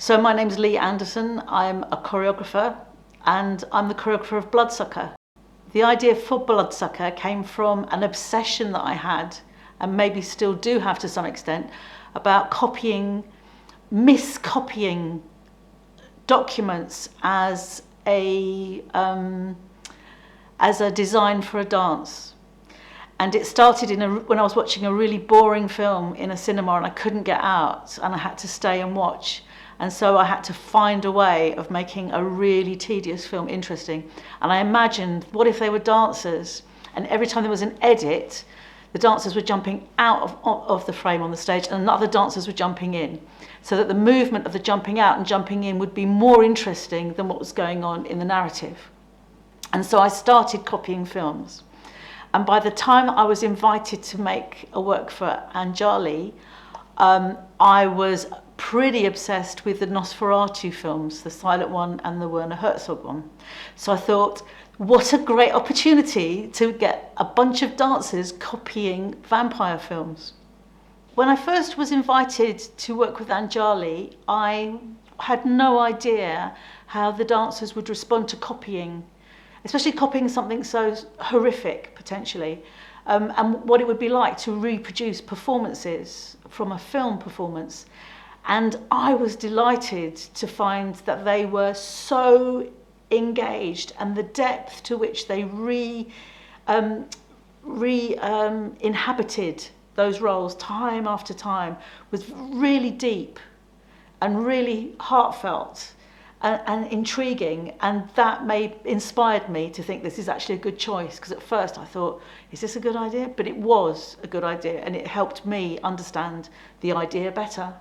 So my name's Lea Anderson, I'm a choreographer and I'm the choreographer of Bloodsucker. The idea for Bloodsucker came from an obsession that I had, and maybe still do have to some extent, about miscopying documents as a design for a dance. And it started when I was watching a really boring film in a cinema and I couldn't get out and I had to stay and watch. And so I had to find a way of making a really tedious film interesting. And I imagined, what if they were dancers? And every time there was an edit, the dancers were jumping out of the frame on the stage and other dancers were jumping in. So that the movement of the jumping out and jumping in would be more interesting than what was going on in the narrative. And so I started copying films. And by the time I was invited to make a work for Anjali, I was pretty obsessed with the Nosferatu films, the Silent One and the Werner Herzog one. So I thought, what a great opportunity to get a bunch of dancers copying vampire films. When I first was invited to work with Anjali, I had no idea how the dancers would respond to copying, especially copying something so horrific, potentially, and what it would be like to reproduce performances from a film performance. And I was delighted to find that they were so engaged, and the depth to which they inhabited those roles time after time was really deep and really heartfelt and intriguing, and that inspired me to think this is actually a good choice, because at first I thought, is this a good idea? But it was a good idea, and it helped me understand the idea better.